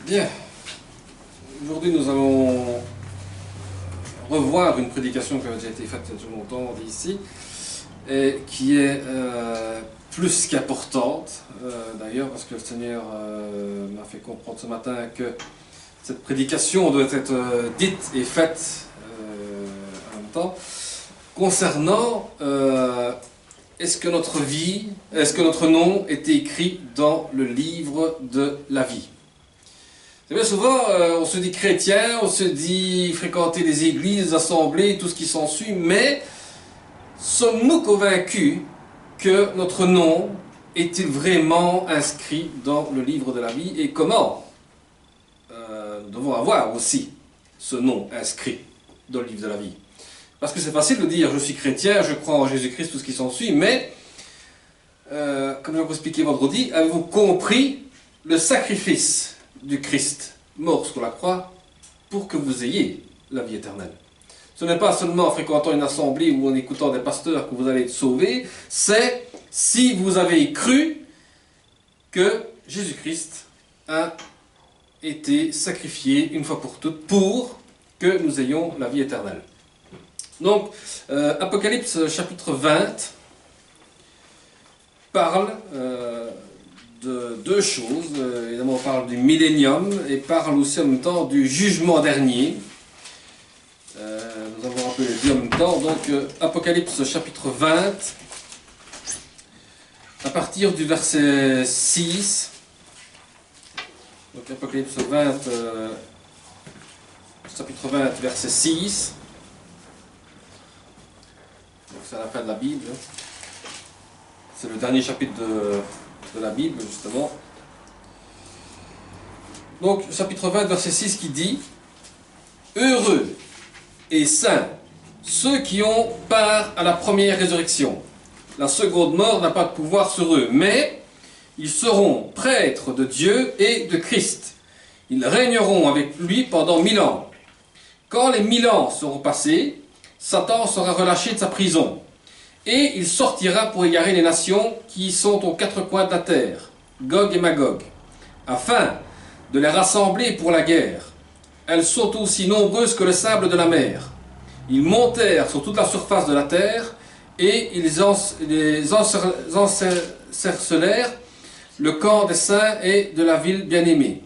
Bien, aujourd'hui nous allons revoir une prédication qui a déjà été faite il y a tout longtemps ici et qui est plus qu'importante d'ailleurs parce que le Seigneur m'a fait comprendre ce matin que cette prédication doit être dite et faite en même temps concernant est-ce que notre vie, est-ce que notre nom est écrit dans le livre de la vie. C'est bien souvent, on se dit chrétien, on se dit fréquenter des églises, des assemblées, tout ce qui s'ensuit, mais sommes-nous convaincus que notre nom est-il vraiment inscrit dans le livre de la vie et comment nous devons avoir aussi ce nom inscrit dans le livre de la vie? Parce que c'est facile de dire je suis chrétien, je crois en Jésus-Christ, tout ce qui s'ensuit, mais comme je vous expliqué vendredi, avez-vous compris le sacrifice du Christ, mort sur la croix, pour que vous ayez la vie éternelle? Ce n'est pas seulement en fréquentant une assemblée ou en écoutant des pasteurs que vous allez être sauvés, c'est si vous avez cru que Jésus-Christ a été sacrifié une fois pour toutes pour que nous ayons la vie éternelle. Donc, Apocalypse chapitre 20 parle de deux choses. Évidemment, on parle du millénium et parle aussi en même temps du jugement dernier. Nous avons un peu les deux en même temps. Donc, Apocalypse chapitre 20, à partir du verset 6. Donc, Apocalypse 20, chapitre 20, verset 6. Donc, c'est à la fin de la Bible. C'est le dernier chapitre de la Bible, justement. Donc, chapitre 20, verset 6 qui dit « Heureux et saints ceux qui ont part à la première résurrection. La seconde mort n'a pas de pouvoir sur eux, mais ils seront prêtres de Dieu et de Christ. Ils régneront avec lui pendant 1000 ans. Quand les 1000 ans seront passés, Satan sera relâché de sa prison. Et il sortira pour égarer les nations qui sont aux quatre coins de la terre, Gog et Magog, afin de les rassembler pour la guerre. Elles sont aussi nombreuses que le sable de la mer. Ils montèrent sur toute la surface de la terre et ils encerclèrent le camp des saints et de la ville bien-aimée.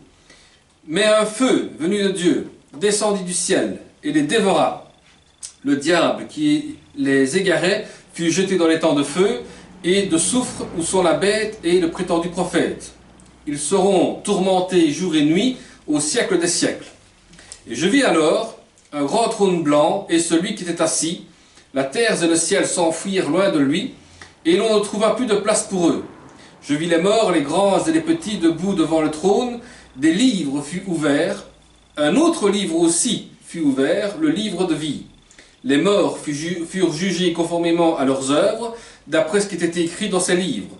Mais un feu venu de Dieu descendit du ciel et les dévora. Le diable qui les égarait fut jeté dans les temps de feu et de soufre où sont la bête et le prétendu prophète. Ils seront tourmentés jour et nuit au siècle des siècles. Et je vis alors un grand trône blanc et celui qui était assis. La terre et le ciel s'enfuirent loin de lui et l'on ne trouva plus de place pour eux. Je vis les morts, les grands et les petits debout devant le trône. Des livres furent ouverts. Un autre livre aussi fut ouvert, le livre de vie. Les morts furent jugés conformément à leurs œuvres, d'après ce qui était écrit dans ces livres.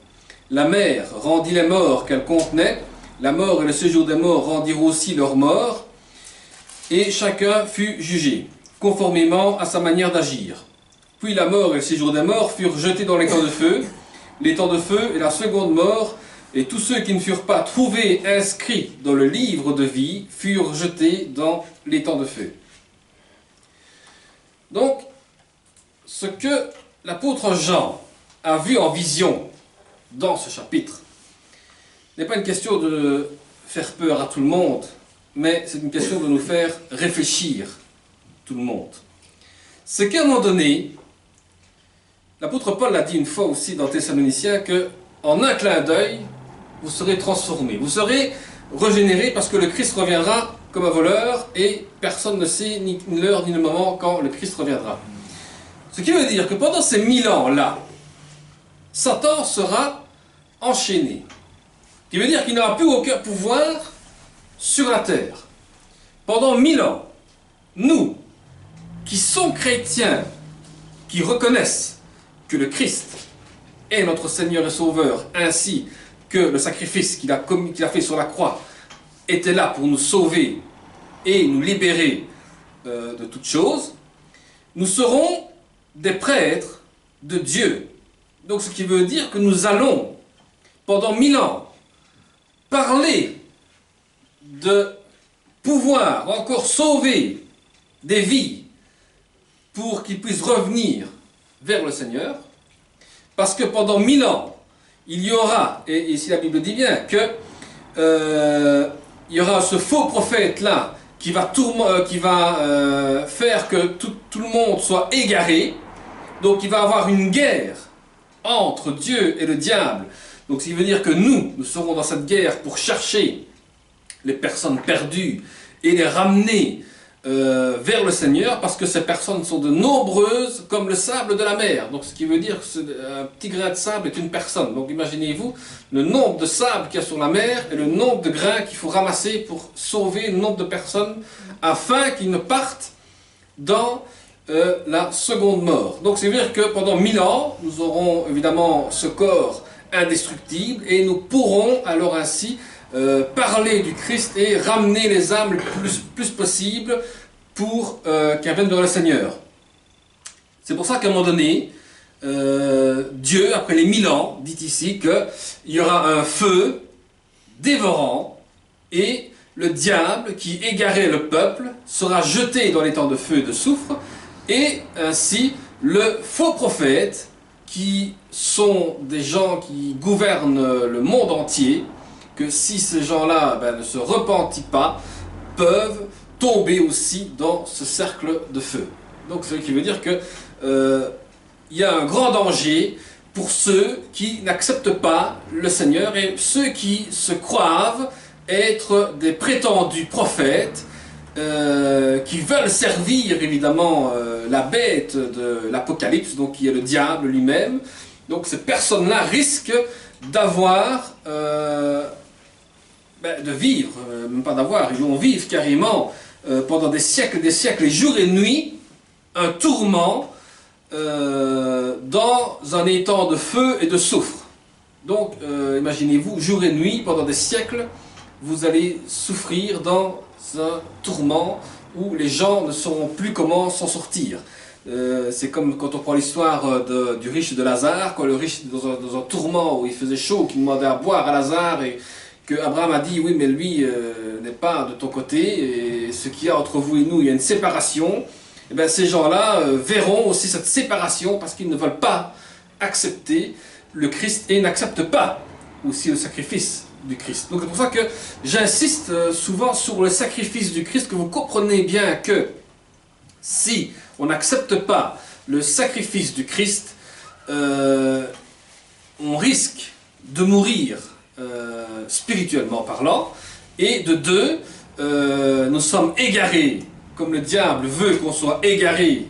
La mer rendit les morts qu'elle contenait, la mort et le séjour des morts rendirent aussi leurs morts, et chacun fut jugé, conformément à sa manière d'agir. Puis la mort et le séjour des morts furent jetés dans l'étang de feu. L'étang de feu est la seconde mort, et tous ceux qui ne furent pas trouvés inscrits dans le livre de vie furent jetés dans l'étang de feu. Donc, ce que l'apôtre Jean a vu en vision dans ce chapitre n'est pas une question de faire peur à tout le monde, mais c'est une question de nous faire réfléchir tout le monde. C'est qu'à un moment donné, l'apôtre Paul l'a dit une fois aussi dans Thessaloniciens, qu'en un clin d'œil, vous serez transformés, vous serez régénérés parce que le Christ reviendra comme un voleur et personne ne sait ni l'heure ni le moment quand le Christ reviendra. Ce qui veut dire que pendant ces 1000 ans-là, Satan sera enchaîné. Ce qui veut dire qu'il n'aura plus aucun pouvoir sur la terre. Pendant 1000 ans, nous, qui sommes chrétiens, qui reconnaissent que le Christ est notre Seigneur et Sauveur, ainsi que le sacrifice qu'il a fait sur la croix était là pour nous sauver et nous libérer de toutes choses, nous serons des prêtres de Dieu. Donc ce qui veut dire que nous allons, pendant 1000 ans, parler de pouvoir encore sauver des vies pour qu'ils puissent revenir vers le Seigneur, parce que pendant 1000 ans, il y aura, et ici la Bible dit bien, que il y aura ce faux prophète-là qui va faire que tout le monde soit égaré. Donc il va y avoir une guerre entre Dieu et le diable. Donc ça veut dire que nous serons dans cette guerre pour chercher les personnes perdues et les ramener vers le Seigneur, parce que ces personnes sont de nombreuses comme le sable de la mer. Donc ce qui veut dire qu'un petit grain de sable est une personne. Donc imaginez-vous le nombre de sable qu'il y a sur la mer et le nombre de grains qu'il faut ramasser pour sauver le nombre de personnes afin qu'ils ne partent dans la seconde mort. Donc ça veut dire que pendant 1000 ans, nous aurons évidemment ce corps indestructible et nous pourrons alors ainsi parler du Christ et ramener les âmes le plus possible pour qu'elles viennent vers le Seigneur. C'est pour ça qu'à un moment donné, Dieu, après les 1000 ans, dit ici qu'il y aura un feu dévorant et le diable qui égarait le peuple sera jeté dans les temps de feu et de soufre, et ainsi le faux prophète, qui sont des gens qui gouvernent le monde entier, que si ces gens-là ne se repentissent pas, peuvent tomber aussi dans ce cercle de feu. Donc ce qui veut dire que il y a un grand danger pour ceux qui n'acceptent pas le Seigneur et ceux qui se croient être des prétendus prophètes qui veulent servir évidemment la bête de l'Apocalypse, donc qui est le diable lui-même. Donc ces personnes-là risquent d'avoir de vivre, même pas d'avoir, ils vont vivre carrément pendant des siècles, et jours et nuits, un tourment dans un étang de feu et de soufre. Donc, imaginez-vous, jour et nuit, pendant des siècles, vous allez souffrir dans un tourment où les gens ne sauront plus comment s'en sortir. C'est comme quand on prend l'histoire du riche de Lazare, quand le riche dans un tourment où il faisait chaud, qui demandait à boire à Lazare, et que Abraham a dit, oui, mais lui n'est pas de ton côté, et ce qu'il y a entre vous et nous, il y a une séparation. Et bien, ces gens-là verront aussi cette séparation parce qu'ils ne veulent pas accepter le Christ et n'acceptent pas aussi le sacrifice du Christ. Donc c'est pour ça que j'insiste souvent sur le sacrifice du Christ, que vous comprenez bien que si on n'accepte pas le sacrifice du Christ, on risque de mourir spirituellement parlant, et de deux, nous sommes égarés, comme le diable veut qu'on soit égaré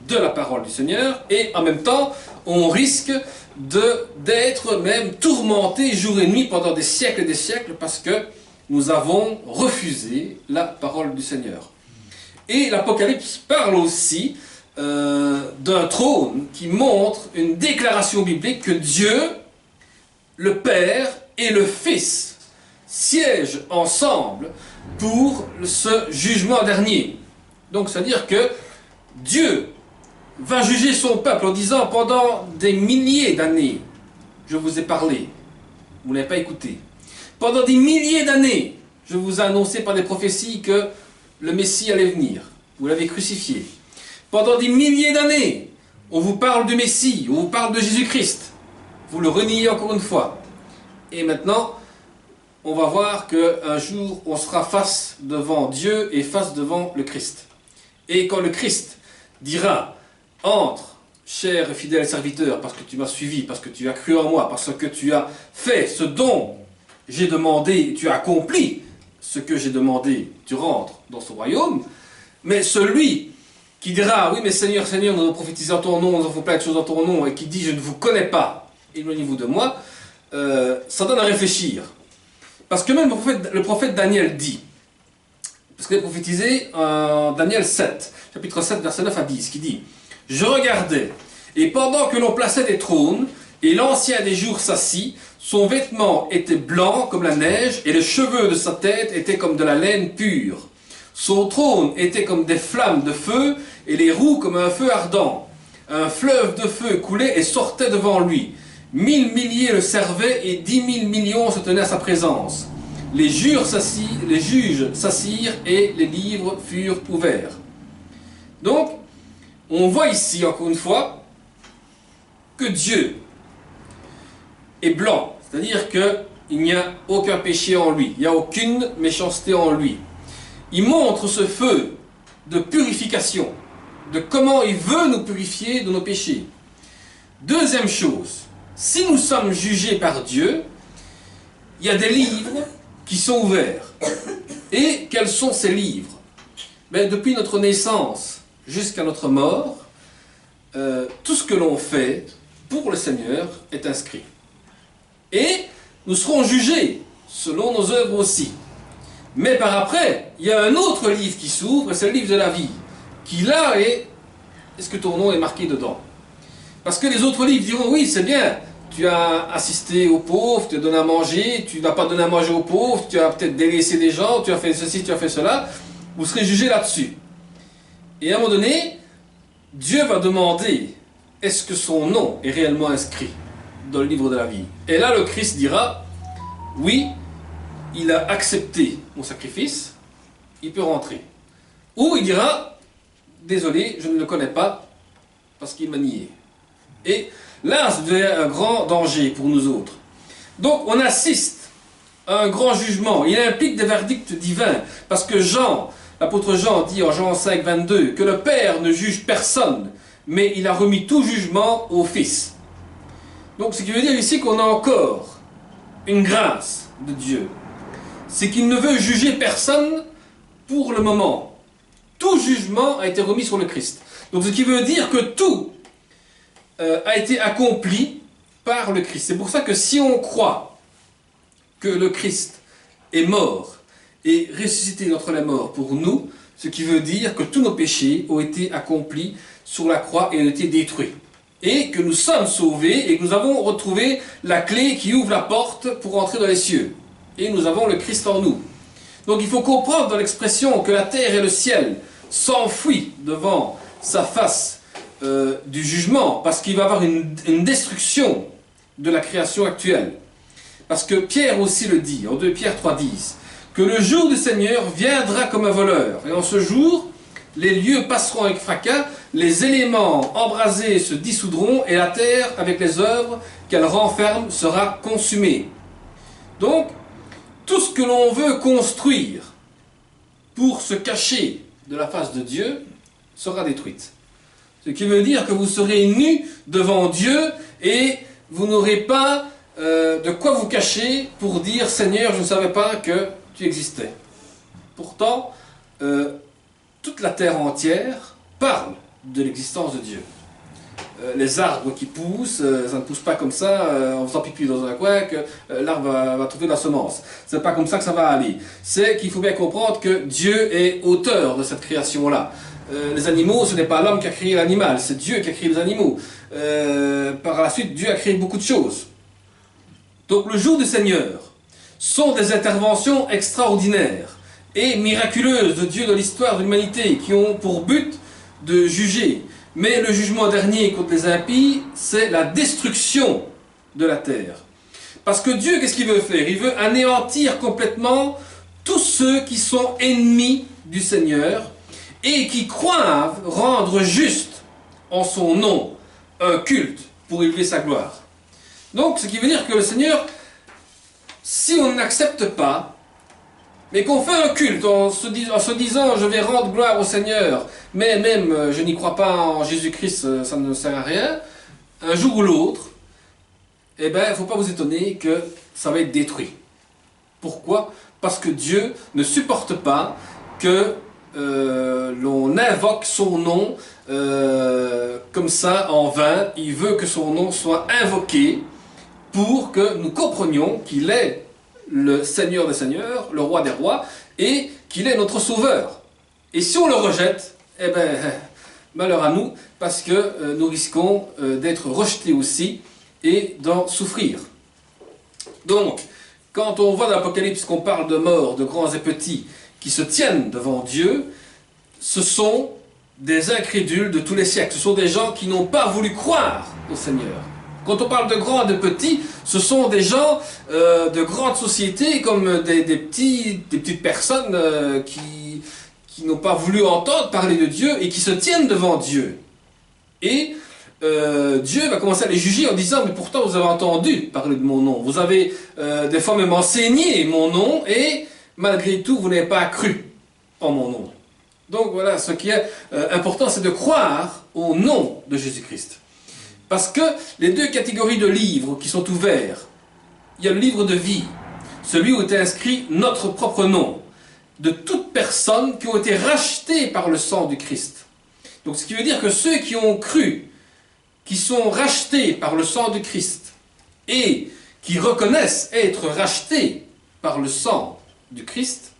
de la parole du Seigneur, et en même temps, on risque d'être même tourmenté jour et nuit pendant des siècles et des siècles, parce que nous avons refusé la parole du Seigneur. Et l'Apocalypse parle aussi d'un trône qui montre une déclaration biblique que Dieu, le Père et le Fils siègent ensemble pour ce jugement dernier. Donc c'est-à-dire que Dieu va juger son peuple en disant, pendant des milliers d'années, je vous ai parlé, vous n'avez pas écouté. Pendant des milliers d'années, je vous ai annoncé par des prophéties que le Messie allait venir. Vous l'avez crucifié. Pendant des milliers d'années, on vous parle du Messie, on vous parle de Jésus-Christ. Vous le reniez encore une fois. Et maintenant, on va voir qu'un jour, on sera face devant Dieu et face devant le Christ. Et quand le Christ dira, entre, cher et fidèle serviteur, parce que tu m'as suivi, parce que tu as cru en moi, parce que tu as fait ce dont j'ai demandé, tu as accompli ce que j'ai demandé, tu rentres dans ce royaume. Mais celui qui dira, oui mais Seigneur, Seigneur, nous avons prophétisé en ton nom, nous avons fait plein de choses en ton nom, et qui dit, je ne vous connais pas, éloignez-vous de moi, ça donne à réfléchir. Parce que même le prophète Daniel dit, parce qu'il est prophétisé en Daniel 7, chapitre 7, verset 9 à 10, qui dit, « Je regardais, et pendant que l'on plaçait des trônes, et l'ancien des jours s'assit, son vêtement était blanc comme la neige, et les cheveux de sa tête étaient comme de la laine pure. Son trône était comme des flammes de feu, et les roues comme un feu ardent. Un fleuve de feu coulait et sortait devant lui. 1000 milliers le servaient, et 10 000 millions se tenaient à sa présence. les juges s'assirent et les livres furent ouverts. Donc, on voit ici, encore une fois, que Dieu est blanc, c'est-à-dire qu'il n'y a aucun péché en lui, il n'y a aucune méchanceté en lui. Il montre ce feu de purification, de comment il veut nous purifier de nos péchés. Deuxième chose, si nous sommes jugés par Dieu, il y a des livres qui sont ouverts. Et quels sont ces livres? Ben, depuis notre naissance jusqu'à notre mort, tout ce que l'on fait pour le Seigneur est inscrit. Et nous serons jugés selon nos œuvres aussi. Mais par après, il y a un autre livre qui s'ouvre, c'est le livre de la vie, qui là est-ce que ton nom est marqué dedans? Parce que les autres livres diront, oui, c'est bien, tu as assisté aux pauvres, tu as donné à manger, tu n'as pas donné à manger aux pauvres, tu as peut-être délaissé des gens, tu as fait ceci, tu as fait cela, vous serez jugés là-dessus. Et à un moment donné, Dieu va demander, est-ce que son nom est réellement inscrit dans le livre de la vie? Et là, le Christ dira, oui, il a accepté mon sacrifice, il peut rentrer. Ou il dira, désolé, je ne le connais pas, parce qu'il m'a nié. Et là, ça devient un grand danger pour nous autres. Donc, on assiste à un grand jugement. Il implique des verdicts divins. Parce que Jean, l'apôtre Jean dit en Jean 5, 22, que le Père ne juge personne, mais il a remis tout jugement au Fils. Donc, ce qui veut dire ici qu'on a encore une grâce de Dieu. C'est qu'il ne veut juger personne pour le moment. Tout jugement a été remis sur le Christ. Donc, ce qui veut dire que tout a été accompli par le Christ. C'est pour ça que si on croit que le Christ est mort et ressuscité d'entre les morts pour nous, ce qui veut dire que tous nos péchés ont été accomplis sur la croix et ont été détruits. Et que nous sommes sauvés et que nous avons retrouvé la clé qui ouvre la porte pour entrer dans les cieux. Et nous avons le Christ en nous. Donc il faut comprendre dans l'expression que la terre et le ciel s'enfuient devant sa face du jugement, parce qu'il va y avoir une destruction de la création actuelle. Parce que Pierre aussi le dit, en 2 Pierre 3,10, que le jour du Seigneur viendra comme un voleur. Et en ce jour, les lieux passeront avec fracas, les éléments embrasés se dissoudront, et la terre, avec les œuvres qu'elle renferme, sera consumée. Donc, tout ce que l'on veut construire pour se cacher de la face de Dieu sera détruite. Ce qui veut dire que vous serez nus devant Dieu et vous n'aurez pas de quoi vous cacher pour dire « Seigneur, je ne savais pas que tu existais ». Pourtant, toute la terre entière parle de l'existence de Dieu. Les arbres qui poussent, ça ne pousse pas comme ça, en faisant pipi dans un coin, que l'arbre va trouver la semence. C'est pas comme ça que ça va aller. C'est qu'il faut bien comprendre que Dieu est auteur de cette création-là. Les animaux, ce n'est pas l'homme qui a créé l'animal, c'est Dieu qui a créé les animaux. Par la suite, Dieu a créé beaucoup de choses. Donc le jour du Seigneur sont des interventions extraordinaires et miraculeuses de Dieu dans l'histoire de l'humanité qui ont pour but de juger. Mais le jugement dernier contre les impies, c'est la destruction de la terre. Parce que Dieu, qu'est-ce qu'il veut faire? Il veut anéantir complètement tous ceux qui sont ennemis du Seigneur et qui croient rendre juste en son nom un culte pour élever sa gloire. Donc, ce qui veut dire que le Seigneur, si on n'accepte pas, mais qu'on fait un culte en se disant je vais rendre gloire au Seigneur, mais même je n'y crois pas en Jésus-Christ, ça ne sert à rien, un jour ou l'autre, eh bien, il ne faut pas vous étonner que ça va être détruit. Pourquoi? Parce que Dieu ne supporte pas que l'on invoque son nom comme ça en vain. Il veut que son nom soit invoqué pour que nous comprenions qu'il est le Seigneur des Seigneurs, le Roi des Rois, et qu'il est notre Sauveur. Et si on le rejette, eh bien, malheur à nous, parce que nous risquons d'être rejetés aussi et d'en souffrir. Donc, quand on voit dans l'Apocalypse qu'on parle de morts, de grands et petits, qui se tiennent devant Dieu, ce sont des incrédules de tous les siècles. Ce sont des gens qui n'ont pas voulu croire au Seigneur. Quand on parle de grands et de petits, ce sont des gens de grandes sociétés comme des petites personnes qui n'ont pas voulu entendre parler de Dieu et qui se tiennent devant Dieu. Et Dieu va commencer à les juger en disant « Mais pourtant vous avez entendu parler de mon nom, vous avez des fois même enseigné mon nom et malgré tout vous n'avez pas cru en mon nom. » Donc voilà, ce qui est important, c'est de croire au nom de Jésus-Christ. Parce que les deux catégories de livres qui sont ouverts, il y a le livre de vie, celui où est inscrit notre propre nom, de toutes personnes qui ont été rachetées par le sang du Christ. Donc ce qui veut dire que ceux qui ont cru, qui sont rachetés par le sang du Christ, et qui reconnaissent être rachetés par le sang du Christ,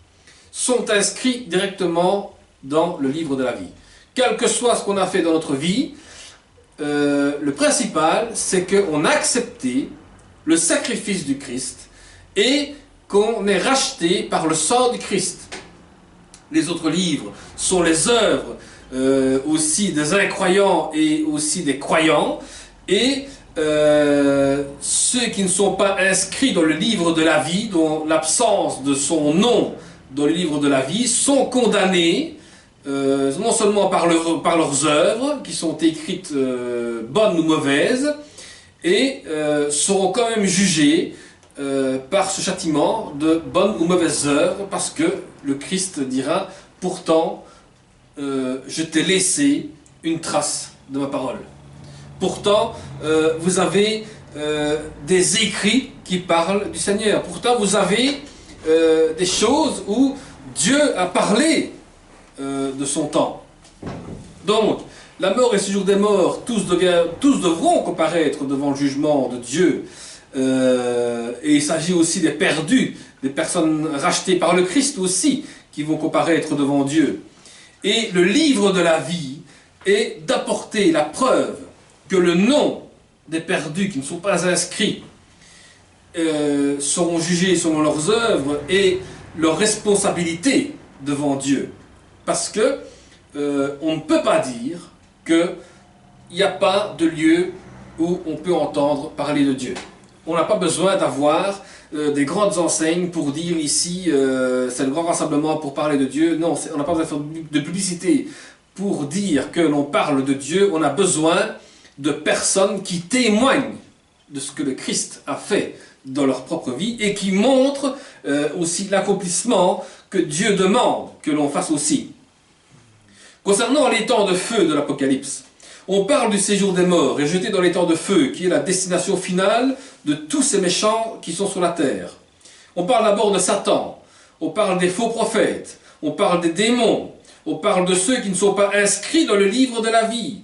sont inscrits directement dans le livre de la vie. Quel que soit ce qu'on a fait dans notre vie, le principal, c'est qu'on a accepté le sacrifice du Christ et qu'on est racheté par le sang du Christ. Les autres livres sont les œuvres aussi des incroyants et aussi des croyants, et ceux qui ne sont pas inscrits dans le livre de la vie, dont l'absence de son nom dans le livre de la vie, sont condamnés non seulement par leurs œuvres, qui sont écrites bonnes ou mauvaises, et seront quand même jugés par ce châtiment de bonnes ou mauvaises œuvres, parce que le Christ dira « Pourtant, je t'ai laissé une trace de ma parole. Pourtant, vous avez des écrits qui parlent du Seigneur. Pourtant, vous avez des choses où Dieu a parlé de son temps. » Donc, la mort et le séjour des morts, tous devront comparaître devant le jugement de Dieu. Et il s'agit aussi des perdus, des personnes rachetées par le Christ aussi, qui vont comparaître devant Dieu. Et le livre de la vie est d'apporter la preuve que le nom des perdus qui ne sont pas inscrits seront jugés selon leurs œuvres et leurs responsabilités devant Dieu. Parce que on ne peut pas dire qu'il n'y a pas de lieu où on peut entendre parler de Dieu. On n'a pas besoin d'avoir des grandes enseignes pour dire ici c'est le grand rassemblement pour parler de Dieu. Non, on n'a pas besoin de faire de publicité pour dire que l'on parle de Dieu. On a besoin de personnes qui témoignent de ce que le Christ a fait dans leur propre vie et qui montrent aussi l'accomplissement que Dieu demande que l'on fasse aussi. Concernant les temps de feu de l'Apocalypse, on parle du séjour des morts et jeté dans les temps de feu, qui est la destination finale de tous ces méchants qui sont sur la terre. On parle d'abord de Satan, on parle des faux prophètes, on parle des démons, on parle de ceux qui ne sont pas inscrits dans le livre de la vie,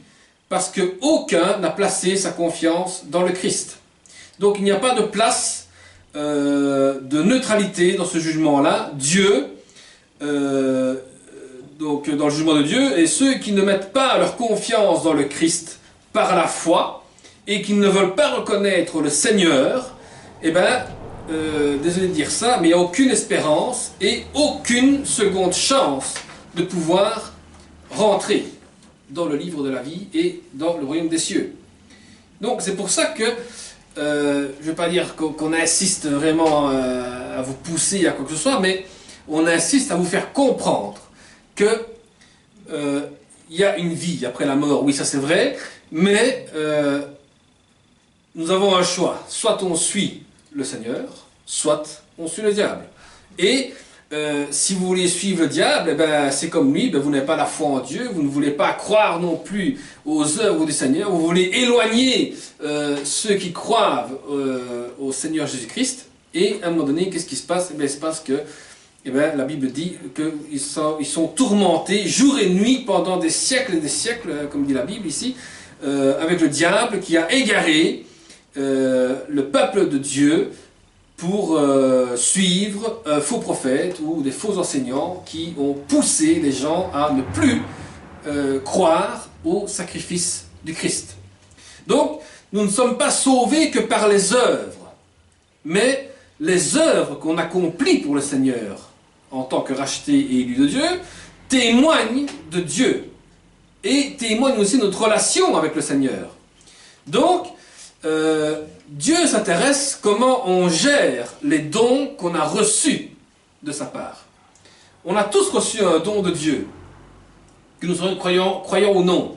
parce qu'aucun n'a placé sa confiance dans le Christ. Donc il n'y a pas de place de neutralité dans ce jugement-là. Dieu, donc dans le jugement de Dieu, et ceux qui ne mettent pas leur confiance dans le Christ par la foi et qui ne veulent pas reconnaître le Seigneur, eh bien, désolé de dire ça, mais il n'y a aucune espérance et aucune seconde chance de pouvoir rentrer dans le livre de la vie et dans le royaume des cieux. Donc c'est pour ça que, je ne vais pas dire qu'on insiste vraiment à vous pousser à quoi que ce soit, mais on insiste à vous faire comprendre que il y a une vie après la mort, oui ça c'est vrai, mais nous avons un choix, soit on suit le Seigneur, soit on suit le diable. Et si vous voulez suivre le diable, eh ben, c'est comme lui, ben, vous n'avez pas la foi en Dieu, vous ne voulez pas croire non plus aux œuvres du Seigneur, vous voulez éloigner ceux qui croient au Seigneur Jésus-Christ, et à un moment donné, qu'est-ce qui se passe? Eh bien, il se passe que eh bien, la Bible dit qu'ils sont tourmentés jour et nuit pendant des siècles et des siècles, comme dit la Bible ici, avec le diable qui a égaré le peuple de Dieu pour suivre un faux prophète ou des faux enseignants qui ont poussé les gens à ne plus croire au sacrifice du Christ. Donc, nous ne sommes pas sauvés que par les œuvres, mais les œuvres qu'on accomplit pour le Seigneur en tant que rachetés et élus de Dieu témoignent de Dieu et témoignent aussi de notre relation avec le Seigneur. Donc, Dieu s'intéresse comment on gère les dons qu'on a reçus de sa part. On a tous reçu un don de Dieu, que nous soyons croyants ou non.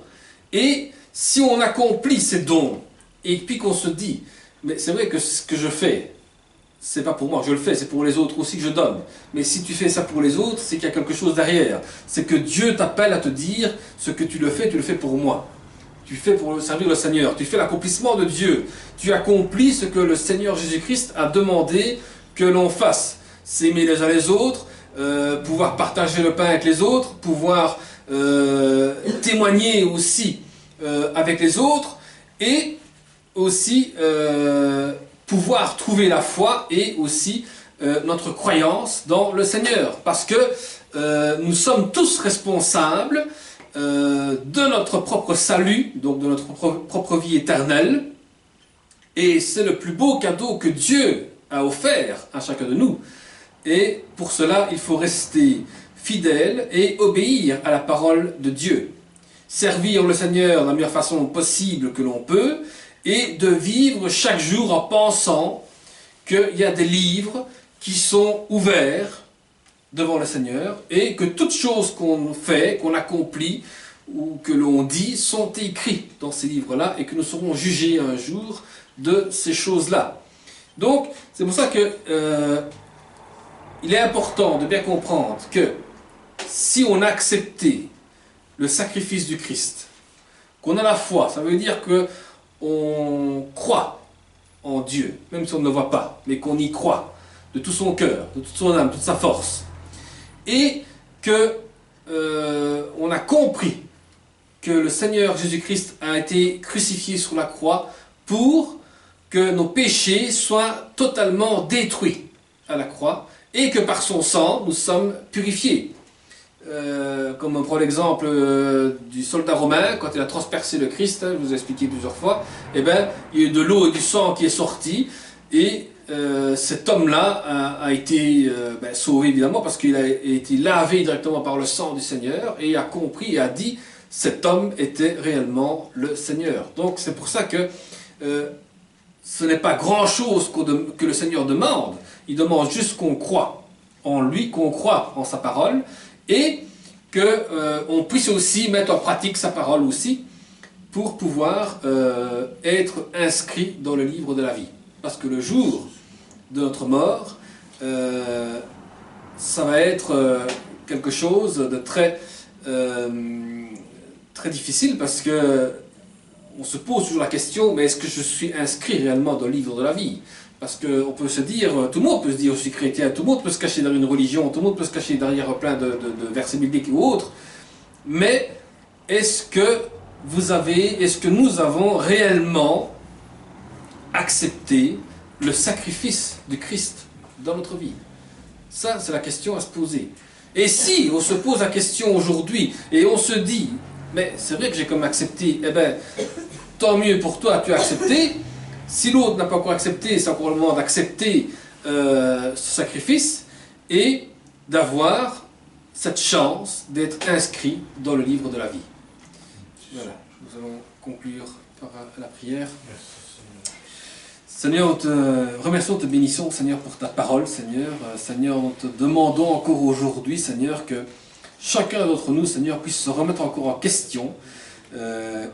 Et si on accomplit ces dons, et puis qu'on se dit, mais c'est vrai que ce que je fais, c'est pas pour moi, je le fais, c'est pour les autres aussi que je donne. Mais si tu fais ça pour les autres, c'est qu'il y a quelque chose derrière. C'est que Dieu t'appelle à te dire, ce que tu le fais pour moi. Tu fais pour servir le Seigneur, tu fais l'accomplissement de Dieu. Tu accomplis ce que le Seigneur Jésus-Christ a demandé que l'on fasse. S'aimer les uns les autres, pouvoir partager le pain avec les autres, pouvoir témoigner aussi avec les autres, et aussi pouvoir trouver la foi et aussi notre croyance dans le Seigneur. Parce que nous sommes tous responsables de notre propre salut, donc de notre propre vie éternelle. Et c'est le plus beau cadeau que Dieu a offert à chacun de nous. Et pour cela, il faut rester fidèle et obéir à la parole de Dieu. Servir le Seigneur de la meilleure façon possible que l'on peut, et de vivre chaque jour en pensant qu'il y a des livres qui sont ouverts devant le Seigneur, et que toutes choses qu'on fait, qu'on accomplit, ou que l'on dit, sont écrites dans ces livres-là, et que nous serons jugés un jour de ces choses-là. Donc, c'est pour ça que il est important de bien comprendre que si on a accepté le sacrifice du Christ, qu'on a la foi, ça veut dire que on croit en Dieu, même si on ne le voit pas, mais qu'on y croit de tout son cœur, de toute son âme, de toute sa force, et que on a compris que le Seigneur Jésus-Christ a été crucifié sur la croix pour que nos péchés soient totalement détruits à la croix, et que par son sang, nous sommes purifiés. Comme on prend l'exemple du soldat romain, quand il a transpercé le Christ, je vous ai expliqué plusieurs fois, eh ben, il y a eu de l'eau et du sang qui est sorti, et cet homme-là a été sauvé évidemment, parce qu'il a été lavé directement par le sang du Seigneur, et a compris et a dit, cet homme était réellement le Seigneur. Donc c'est pour ça que ce n'est pas grand-chose que le Seigneur demande. Il demande juste qu'on croit en lui, qu'on croit en sa parole, et qu'on puisse aussi mettre en pratique sa parole aussi, pour pouvoir être inscrit dans le livre de la vie. Parce que le jour de notre mort, ça va être quelque chose de très, très difficile, parce que on se pose toujours la question, mais est-ce que je suis inscrit réellement dans le livre de la vie? Parce qu'on peut se dire, tout le monde peut se dire je suis chrétien, tout le monde peut se cacher derrière une religion, tout le monde peut se cacher derrière plein de versets bibliques ou autres, mais est-ce que nous avons réellement accepté le sacrifice du Christ dans notre vie? Ça, c'est la question à se poser. Et si on se pose la question aujourd'hui, et on se dit, mais c'est vrai que j'ai comme accepté, eh bien, tant mieux pour toi, tu as accepté. Si l'autre n'a pas encore accepté, c'est encore le moment d'accepter ce sacrifice et d'avoir cette chance d'être inscrit dans le livre de la vie. Voilà, nous allons conclure par la prière. Seigneur, nous te remercions, te bénissons, Seigneur, pour ta parole, Seigneur. Seigneur, nous te demandons encore aujourd'hui, Seigneur, que chacun d'entre nous, Seigneur, puisse se remettre encore en question.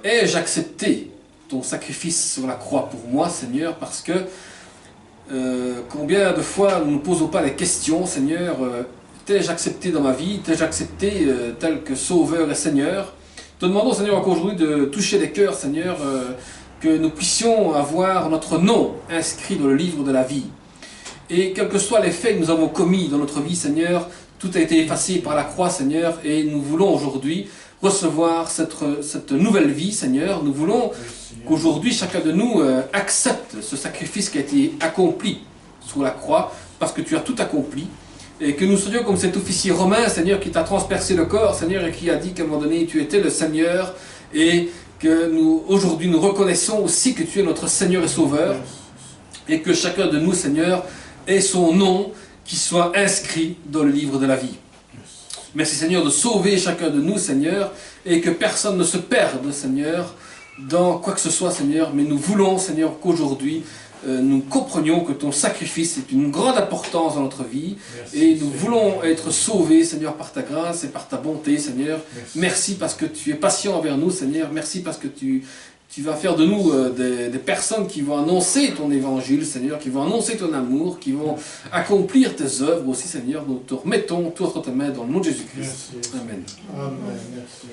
Ai-je accepté ton sacrifice sur la croix pour moi, Seigneur, parce que combien de fois nous ne posons pas les questions, Seigneur, t'ai-je accepté dans ma vie, t'ai-je accepté tel que Sauveur et Seigneur? Te demandons, Seigneur, encore aujourd'hui de toucher les cœurs, Seigneur, que nous puissions avoir notre nom inscrit dans le livre de la vie. Et quels que soient les faits que nous avons commis dans notre vie, Seigneur, tout a été effacé par la croix, Seigneur, et nous voulons aujourd'hui recevoir cette nouvelle vie, Seigneur. Nous voulons qu'aujourd'hui, chacun de nous accepte ce sacrifice qui a été accompli sur la croix, parce que tu as tout accompli, et que nous soyons comme cet officier romain, Seigneur, qui t'a transpercé le corps, Seigneur, et qui a dit qu'à un moment donné, tu étais le Seigneur, et que nous, aujourd'hui, nous reconnaissons aussi que tu es notre Seigneur et Sauveur, et que chacun de nous, Seigneur, ait son nom qui soit inscrit dans le livre de la vie. Merci, Seigneur, de sauver chacun de nous, Seigneur, et que personne ne se perde, Seigneur, dans quoi que ce soit, Seigneur, mais nous voulons, Seigneur, qu'aujourd'hui, nous comprenions que ton sacrifice est une grande importance dans notre vie. Merci, Et nous Seigneur. voulons être sauvés, Seigneur, par ta grâce et par ta bonté, Seigneur. Merci parce que tu es patient envers nous, Seigneur. Merci parce que tu vas faire de nous des personnes qui vont annoncer ton évangile, Seigneur, qui vont annoncer ton amour, qui vont accomplir tes œuvres aussi, Seigneur. Nous te remettons tout entre tes mains dans le nom de Jésus-Christ. Merci. Amen. Amen. Merci.